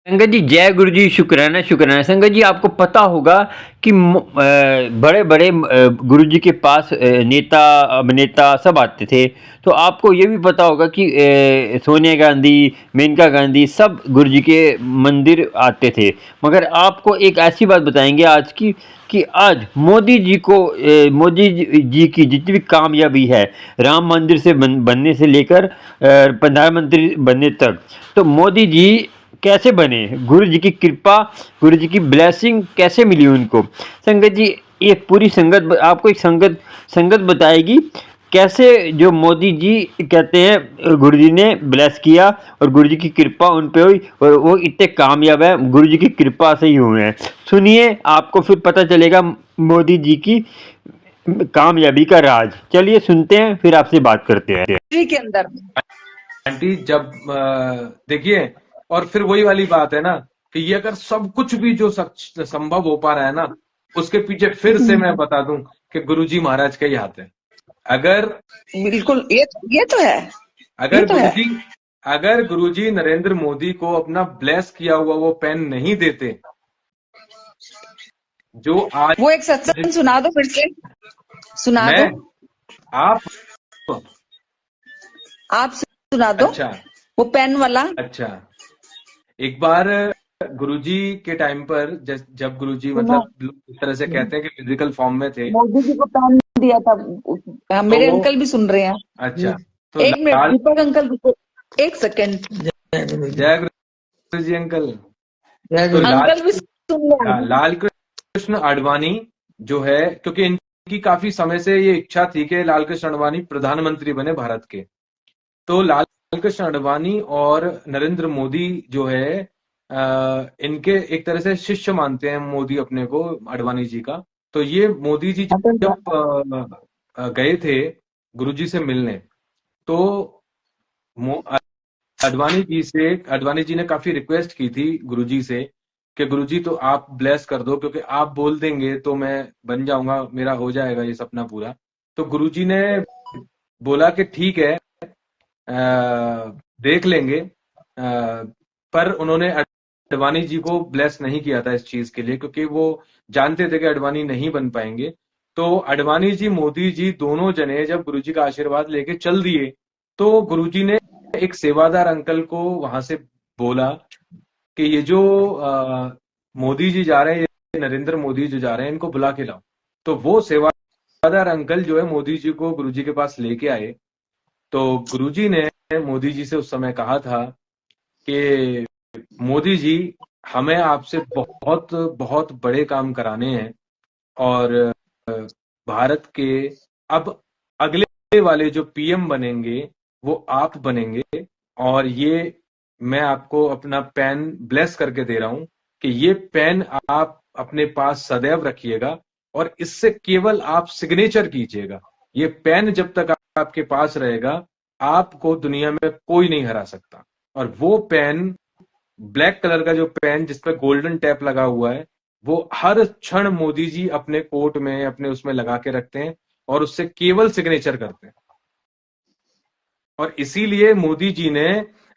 संगत जी, जय गुरु जी, शुक्राना शुक्राना। संगत जी, आपको पता होगा कि बड़े-बड़े गुरु जी के पास नेता, अभिनेता सब आते थे। तो आपको ये भी पता होगा कि सोनिया गांधी, मेनका गांधी सब गुरु जी के मंदिर आते थे। मगर आपको एक ऐसी बात बताएँगे आज की कि आज मोदी जी को मोदी जी की जितनी भी कामयाबी है, राम मंदिर से बनने से लेकर प्रधानमंत्री बनने तक, तो मोदी जी कैसे बने? गुरु जी की कृपा, गुरु जी की ब्लेसिंग कैसे मिली उनको? संगत जी, ये पूरी संगत आपको एक संगत संगत बताएगी कैसे जो मोदी जी कहते हैं गुरु जी ने ब्लेस किया और गुरु जी की कृपा उन पे हुई और वो इतने कामयाब है, गुरु जी की कृपा से ही हुए हैं। सुनिए, आपको फिर पता चलेगा मोदी जी की कामयाबी का राज। चलिए सुनते हैं, फिर आपसे बात करते हैं। के अंदर आंटी जब देखिए, और फिर वही वाली बात है ना कि ये अगर सब कुछ भी जो संभव हो पा रहा है ना, उसके पीछे फिर से मैं बता दूं कि गुरुजी महाराज का ही हाथ है। अगर बिल्कुल ये तो है। ये अगर तो है। गुरुजी अगर गुरुजी नरेंद्र मोदी को अपना ब्लेस किया हुआ वो पेन नहीं देते, जो आज वो एक सत्संग सुना दो, फिर से सुना मैं दो। आप आप सुना दो अच्छा वो पेन वाला। अच्छा एक बार गुरुजी के टाइम पर जब गुरुजी सुना। मतलब लोग इस तरह से कहते हैं कि फिजिकल फॉर्म में थे, मोदी जी को पेन दिया था। मेरे तो अंकल भी सुन रहे हैं। अच्छा तो एक मिनट लाल दीपक अंकल रुको, एक सेकेंड। जय गुरु जी अंकल। तो अंकल भी सुन रहे हैं। लाल कृष्ण आडवाणी जो है, क्योंकि इनकी काफी समय से ये इच्छा थी कि लाल कृष्ण आडवाणी प्रधानमंत्री बने भारत के। तो लाल कृष्ण आडवाणी और नरेंद्र मोदी जो है इनके एक तरह से शिष्य मानते हैं मोदी अपने को, आडवाणी जी का। तो ये मोदी जी जब गए थे गुरुजी से मिलने, तो आडवाणी जी ने काफी रिक्वेस्ट की थी गुरुजी से कि गुरुजी तो आप ब्लेस कर दो, क्योंकि आप बोल देंगे तो मैं बन जाऊंगा, मेरा हो जाएगा ये सपना पूरा। तो गुरुजी ने बोला कि ठीक है, देख लेंगे। पर उन्होंने आडवाणी जी को ब्लेस नहीं किया था इस चीज के लिए, क्योंकि वो जानते थे कि आडवाणी नहीं बन पाएंगे। तो आडवाणी जी मोदी जी दोनों जने जब गुरुजी का आशीर्वाद लेके चल दिए, तो गुरुजी ने एक सेवादार अंकल को वहां से बोला कि ये जो मोदी जी जा रहे हैं, ये नरेंद्र मोदी जो जा रहे हैं, इनको बुला के लाओ। तो वो सेवादार अंकल जो है मोदी जी को गुरुजी के पास लेके आए। तो गुरुजी ने मोदी जी से उस समय कहा था कि मोदी जी, हमें आपसे बहुत बहुत बड़े काम कराने हैं, और भारत के अब अगले वाले जो पीएम बनेंगे वो आप बनेंगे। और ये मैं आपको अपना पेन ब्लेस करके दे रहा हूं कि ये पेन आप अपने पास सदैव रखिएगा, और इससे केवल आप सिग्नेचर कीजिएगा। ये पेन जब तक आपके पास रहेगा, आपको दुनिया में कोई नहीं हरा सकता। और वो पेन, ब्लैक कलर का जो पेन जिसपे गोल्डन टैप लगा हुआ है, वो हर क्षण मोदी जी अपने कोट में, अपने उसमें लगा के रखते हैं और उससे केवल सिग्नेचर करते हैं। और इसीलिए मोदी जी ने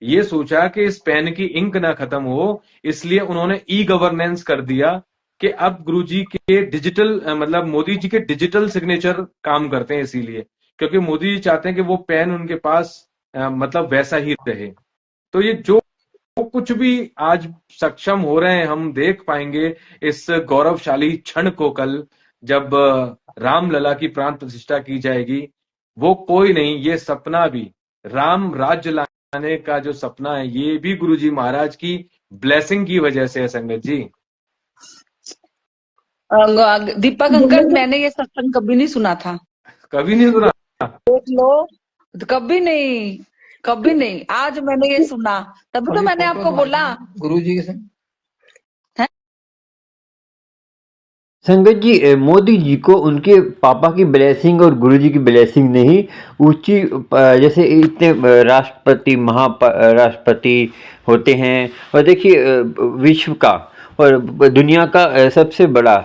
ये सोचा कि इस पेन की इंक ना खत्म हो, इसलिए उन्होंने ई गवर्नेंस कर दिया कि अब गुरुजी के डिजिटल मतलब मोदी जी के डिजिटल सिग्नेचर काम करते हैं। इसीलिए क्योंकि मोदी जी चाहते हैं कि वो पेन उनके पास मतलब वैसा ही रहे। तो ये जो कुछ भी आज सक्षम हो रहे हैं, हम देख पाएंगे इस गौरवशाली क्षण को कल, जब रामलला की प्राण प्रतिष्ठा की जाएगी। वो कोई नहीं, ये सपना भी, राम राज्य लाने का जो सपना है, ये भी गुरुजी महाराज की ब्लेसिंग की वजह से है संगत जी। दीपक अंकल, मैंने ये सत्संग कभी नहीं सुना था। कभी नहीं सुना? देख लो, कभी नहीं, कभी नहीं। आज मैंने ये सुना, तभी तो मैंने आपको बोला गुरु जी के संगत जी, मोदी जी को उनके पापा की ब्लेसिंग और गुरु जी की ब्लेसिंग नहीं, ऊंची जैसे इतने राष्ट्रपति राष्ट्रपति होते हैं, और देखिए विश्व का और दुनिया का सबसे बड़ा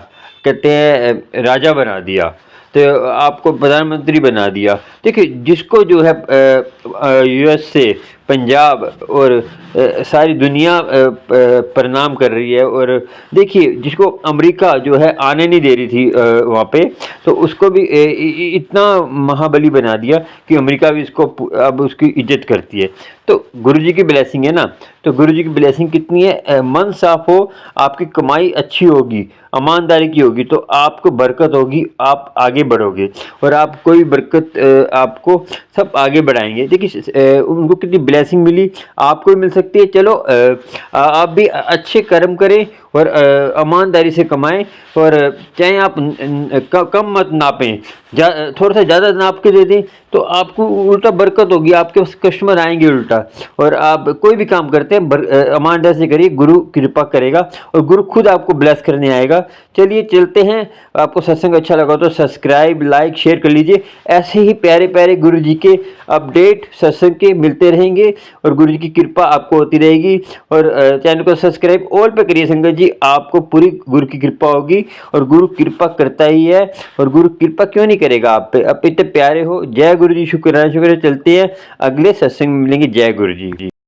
कहते हैं राजा बना दिया, तो आपको प्रधानमंत्री बना दिया। देखिए जिसको जो है यूएस से पंजाब और सारी दुनिया प्रणाम कर रही है। और देखिए, जिसको अमेरिका जो है आने नहीं दे रही थी वहाँ पे, तो उसको भी इतना महाबली बना दिया कि अमेरिका भी इसको अब उसकी इज्जत करती है। तो गुरु जी की ब्लेसिंग है ना, तो गुरु जी की ब्लेसिंग कितनी है, मन साफ हो, आपकी कमाई अच्छी होगी, ईमानदारी की होगी, तो आपको बरकत होगी, आप आगे बढ़ोगे और आप कोई बरकत आपको सब आगे बढ़ाएंगे। देखिए उनको कितनी ब्लेसिंग मिली, आपको भी मिल सकती है। चलो आप भी अच्छे कर्म करें और ईमानदारी से कमाएं, और चाहे आप कम मत नापें, थोड़ा सा ज़्यादा नाप के दे दें तो आपको उल्टा बरकत होगी, आपके पास कस्टमर आएंगे उल्टा। और आप कोई भी काम करते हैं ईमानदारी से करिए, गुरु कृपा करेगा और गुरु खुद आपको ब्लेस करने आएगा। चलिए चलते हैं, आपको सत्संग अच्छा लगा तो सब्सक्राइब, लाइक, शेयर कर लीजिए। ऐसे ही प्यारे प्यारे गुरु जी के अपडेट सत्संग के मिलते रहेंगे और गुरु जी की कृपा आपको होती रहेगी। और चैनल को सब्सक्राइब ऑल पे करिए संगत जी, आपको पूरी गुरु की कृपा होगी और गुरु कृपा करता ही है। और गुरु कृपा क्यों नहीं करेगा आप पे, आप इतने प्यारे हो। जय गुरु जी, शुक्राना शुक्र। चलते हैं, अगले सत्संग में मिलेंगे। जय गुरु जी।